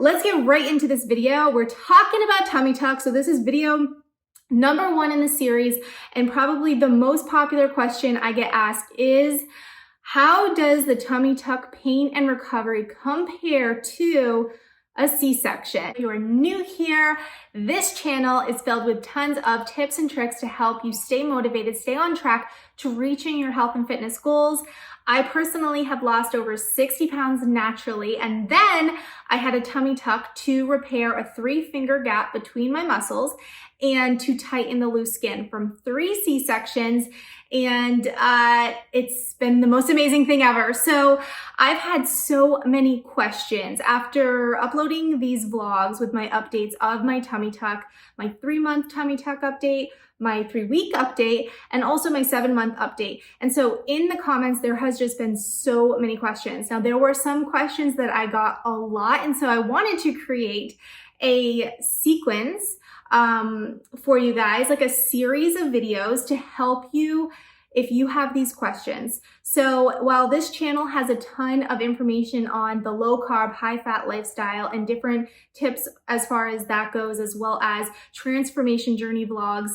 let's get right into this video. We're talking about tummy tuck. So this is video number 1 in the series, and probably the most popular question I get asked is, how does the tummy tuck pain and recovery compare to a C-section? If you are new here, this channel is filled with tons of tips and tricks to help you stay motivated, stay on track to reaching your health and fitness goals. I personally have lost over 60 pounds naturally, and then I had a tummy tuck to repair a 3-finger gap between my muscles and to tighten the loose skin from 3 C-sections. And it's been the most amazing thing ever. So I've had so many questions after uploading these vlogs with my updates of my tummy tuck, my 3-month tummy tuck update, my 3-week update, and also my 7-month update. And so in the comments, there has just been so many questions. Now, there were some questions that I got a lot, and so I wanted to create a sequence for you guys, like a series of videos to help you if you have these questions. So while this channel has a ton of information on the low carb, high fat lifestyle and different tips as far as that goes, as well as transformation journey vlogs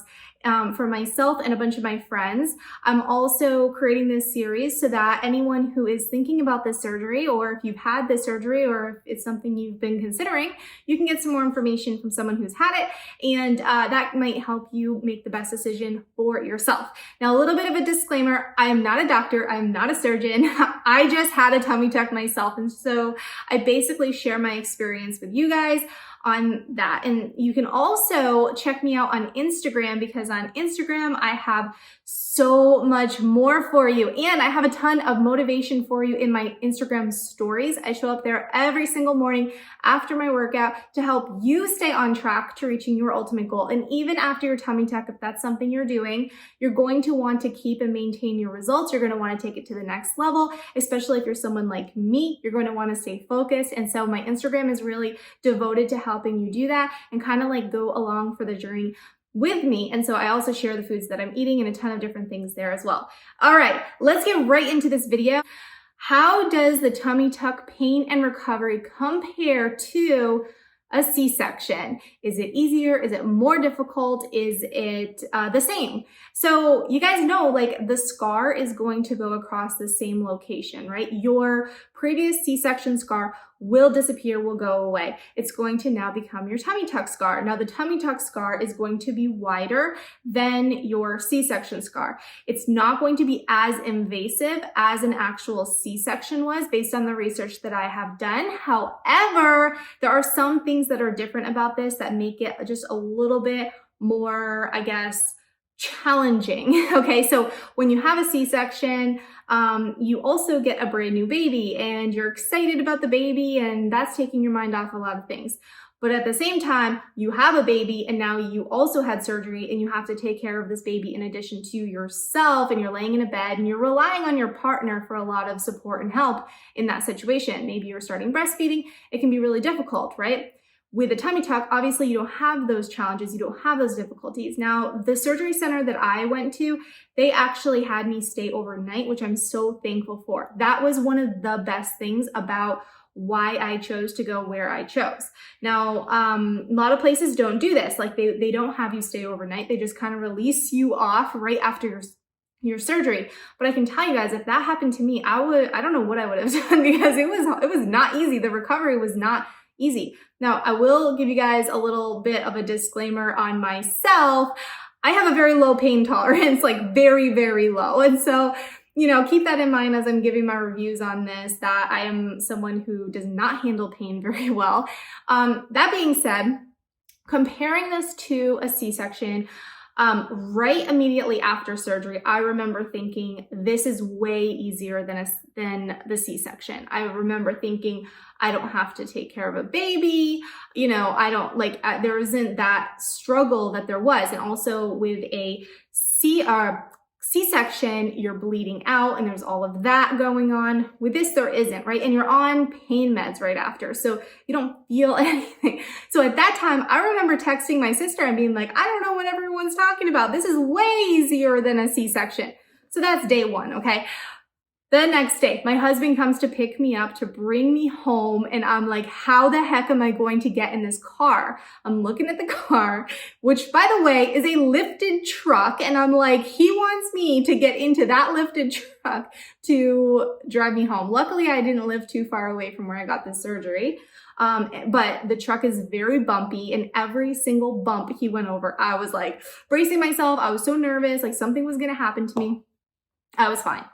for myself and a bunch of my friends, I'm also creating this series so that anyone who is thinking about this surgery, or if you've had this surgery, or if it's something you've been considering, you can get some more information from someone who's had it, and that might help you make the best decision for yourself. Now, a little bit of a disclaimer, I am not a doctor, I am not a surgeon. I just had a tummy tuck myself, and so I basically share my experience with you guys on that. And you can also check me out on Instagram, because on Instagram I have so much more for you, and I have a ton of motivation for you in my Instagram stories. I show up there every single morning after my workout to help you stay on track to reaching your ultimate goal. And even after your tummy tuck, if that's something you're doing, you're going to want to keep and maintain your results. You're going to want to take it to the next level, especially if you're someone like me. You're going to want to stay focused. And so my Instagram is really devoted to helping you do that and kind of like go along for the journey with me. And so I also share the foods that I'm eating and a ton of different things there as well. All right, let's get right into this video. How does the tummy tuck pain and recovery compare to a C-section? Is it easier? Is it more difficult? Is it the same? So you guys know, like, the scar is going to go across the same location, right? Your previous C-section scar will disappear, will go away. It's going to now become your tummy tuck scar. Now, the tummy tuck scar is going to be wider than your C-section scar. It's not going to be as invasive as an actual C-section was, based on the research that I have done. However, there are some things that are different about this that make it just a little bit more, I guess, challenging. Okay, so when you have a C-section, you also get a brand new baby, and you're excited about the baby, and that's taking your mind off a lot of things. But at the same time, you have a baby, and now you also had surgery, and you have to take care of this baby in addition to yourself, and you're laying in a bed, and you're relying on your partner for a lot of support and help in that situation. Maybe you're starting breastfeeding. It can be really difficult, right? With a tummy tuck, obviously you don't have those challenges, you don't have those difficulties. Now, the surgery center that I went to, they actually had me stay overnight, which I'm so thankful for. That was one of the best things about why I chose to go where I chose. Now, a lot of places don't do this. Like, they don't have you stay overnight. They just kind of release you off right after your surgery. But I can tell you guys, if that happened to me, I don't know what I would have done, because it was not easy. The recovery was not easy. Now, I will give you guys a little bit of a disclaimer on myself. I have a very low pain tolerance, like very, very low. And so, keep that in mind as I'm giving my reviews on this, that I am someone who does not handle pain very well. That being said, comparing this to a C-section, right immediately after surgery, I remember thinking, this is way easier than the C-section. I remember thinking, I don't have to take care of a baby. I don't there isn't that struggle that there was. And also with a C-section, you're bleeding out and there's all of that going on. With this, there isn't, right? And you're on pain meds right after, so you don't feel anything. So at that time, I remember texting my sister and being like, I don't know what everyone's talking about. This is way easier than a C-section. So that's day 1, okay? The next day, my husband comes to pick me up to bring me home, and I'm like, how the heck am I going to get in this car? I'm looking at the car, which by the way is a lifted truck, and I'm like, he wants me to get into that lifted truck to drive me home. Luckily, I didn't live too far away from where I got this surgery. But the truck is very bumpy, and every single bump he went over, I was like bracing myself. I was so nervous, like something was gonna happen to me. I was fine.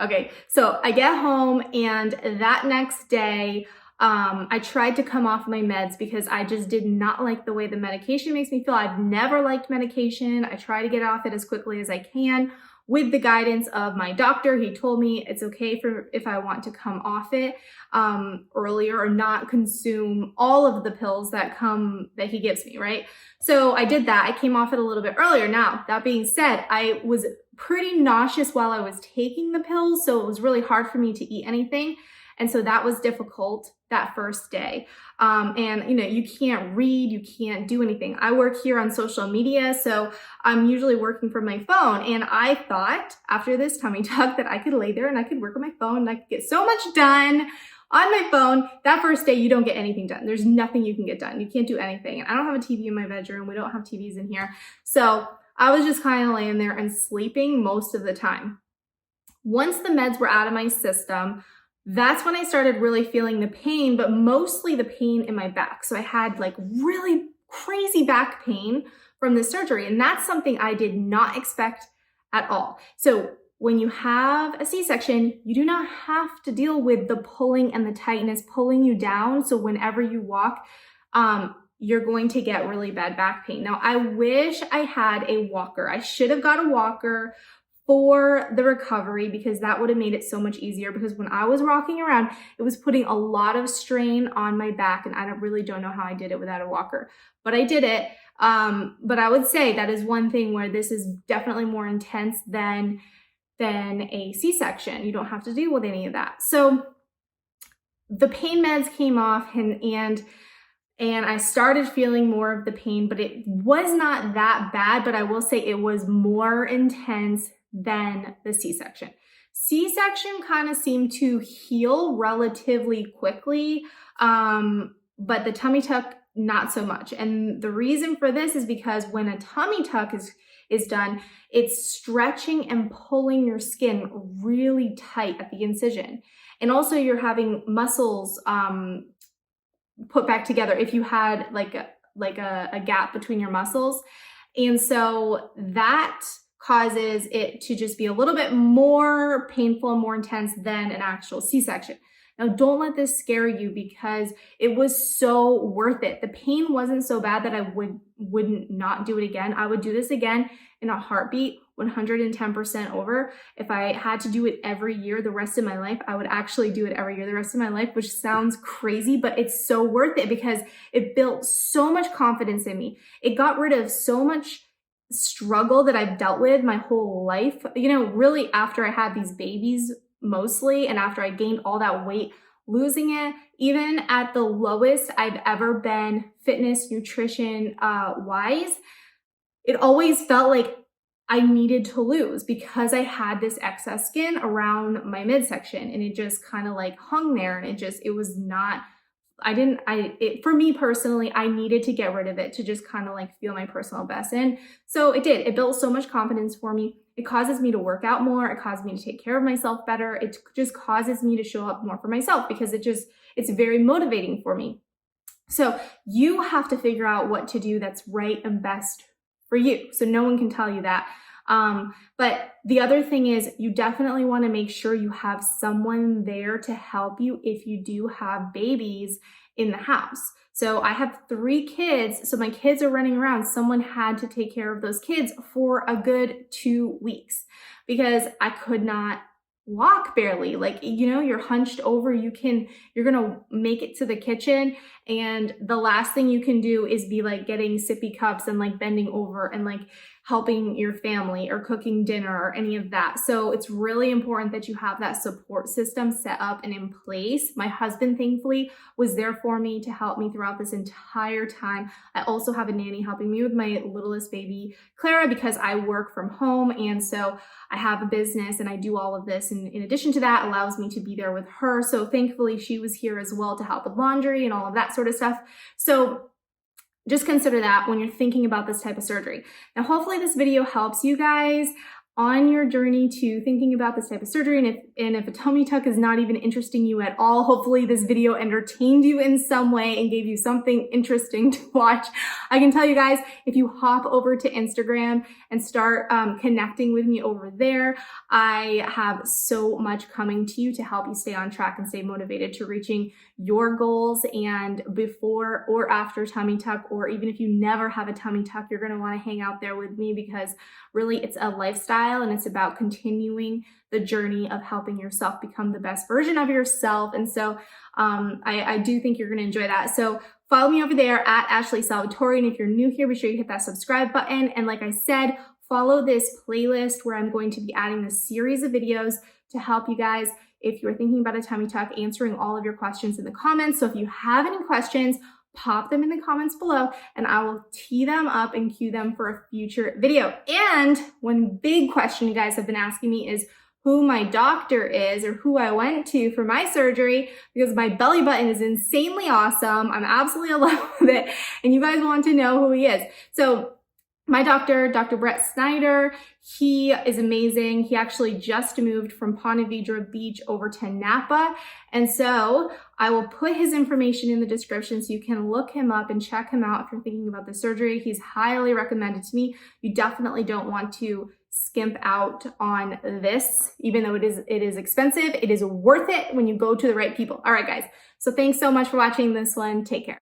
Okay, so I get home, and that next day, I tried to come off my meds because I just did not like the way the medication makes me feel. I've never liked medication. I try to get off it as quickly as I can. With the guidance of my doctor, he told me it's okay if I want to come off it earlier or not consume all of the pills that he gives me, right? So I did that. I came off it a little bit earlier. Now, that being said, I was pretty nauseous while I was taking the pills, so it was really hard for me to eat anything. And so that was difficult that first day. And you know, you can't read, you can't do anything. I work here on social media, so I'm usually working from my phone. And I thought after this tummy tuck that I could lay there and I could work on my phone and I could get so much done on my phone. That first day, you don't get anything done. There's nothing you can get done. You can't do anything. And I don't have a TV in my bedroom. We don't have TVs in here. So I was just kind of laying there and sleeping most of the time. Once the meds were out of my system, that's when I started really feeling the pain, but mostly the pain in my back. So I had like really crazy back pain from the surgery, and that's something I did not expect at all. So when you have a C-section, you do not have to deal with the pulling and the tightness pulling you down. So whenever you walk, you're going to get really bad back pain. Now, I wish I had a walker. I should have got a walker for the recovery because that would have made it so much easier, because when I was walking around, it was putting a lot of strain on my back, and I really don't know how I did it without a walker, but I did it. But I would say that is one thing where this is definitely more intense than a C-section. You don't have to deal with any of that. So the pain meds came off, and I started feeling more of the pain, but it was not that bad. But I will say it was more intense than the C-section. C-section kind of seemed to heal relatively quickly, but the tummy tuck, not so much. And the reason for this is because when a tummy tuck is done, it's stretching and pulling your skin really tight at the incision. And also you're having muscles put back together if you had like a gap between your muscles. And so that causes it to just be a little bit more painful and more intense than an actual C-section. Now, don't let this scare you because it was so worth it. The pain wasn't so bad that I wouldn't not do it again. I would do this again in a heartbeat, 110% over. If I had to do it every year the rest of my life, I would actually do it every year the rest of my life, which sounds crazy, but it's so worth it because it built so much confidence in me. It got rid of so much struggle that I've dealt with my whole life. You know, really after I had these babies mostly, and after I gained all that weight, losing it, even at the lowest I've ever been fitness, nutrition wise, it always felt like I needed to lose because I had this excess skin around my midsection, and it just kind of like hung there, and it was not, for me personally, I needed to get rid of it to just kind of like feel my personal best in. So it did. It built so much confidence for me. It causes me to work out more. It causes me to take care of myself better. It just causes me to show up more for myself because it's very motivating for me. So you have to figure out what to do that's right and best for you. So no one can tell you that. But the other thing is you definitely want to make sure you have someone there to help you if you do have babies in the house. So I have 3 kids, so my kids are running around. Someone had to take care of those kids for a good 2 weeks because I could not walk barely. Like, you know, you're hunched over, you're gonna make it to the kitchen, and the last thing you can do is be like getting sippy cups and like bending over and like helping your family or cooking dinner or any of that. So it's really important that you have that support system set up and in place. My husband, thankfully, was there for me to help me throughout this entire time. I also have a nanny helping me with my littlest baby, Clara, because I work from home. And so I have a business and I do all of this. And in addition to that, allows me to be there with her. So thankfully, she was here as well to help with laundry and all of that sort of stuff. So just consider that when you're thinking about this type of surgery. Now, hopefully this video helps you guys on your journey to thinking about this type of surgery. And if a tummy tuck is not even interesting you at all, hopefully this video entertained you in some way and gave you something interesting to watch. I can tell you guys, if you hop over to Instagram and start connecting with me over there, I have so much coming to you to help you stay on track and stay motivated to reaching your goals. And before or after tummy tuck, or even if you never have a tummy tuck, you're going to want to hang out there with me, because really it's a lifestyle and it's about continuing the journey of helping yourself become the best version of yourself. And so I do think you're going to enjoy that. So follow me over there at Ashley Salvatori. And if you're new here, be sure you hit that subscribe button. And like I said, follow this playlist where I'm going to be adding this series of videos to help you guys if you're thinking about a tummy tuck, answering all of your questions in the comments. So if you have any questions, pop them in the comments below and I will tee them up and cue them for a future video. And one big question you guys have been asking me is who my doctor is, or who I went to for my surgery, because my belly button is insanely awesome. I'm absolutely in love with it. And you guys want to know who he is. So my doctor, Dr. Snyder, he is amazing. He actually just moved from Ponte Vedra Beach over to Napa. And so I will put his information in the description so you can look him up and check him out if you're thinking about the surgery. He's highly recommended to me. You definitely don't want to skimp out on this, even though it is expensive. It is worth it when you go to the right people. All right, guys. So thanks so much for watching this one. Take care.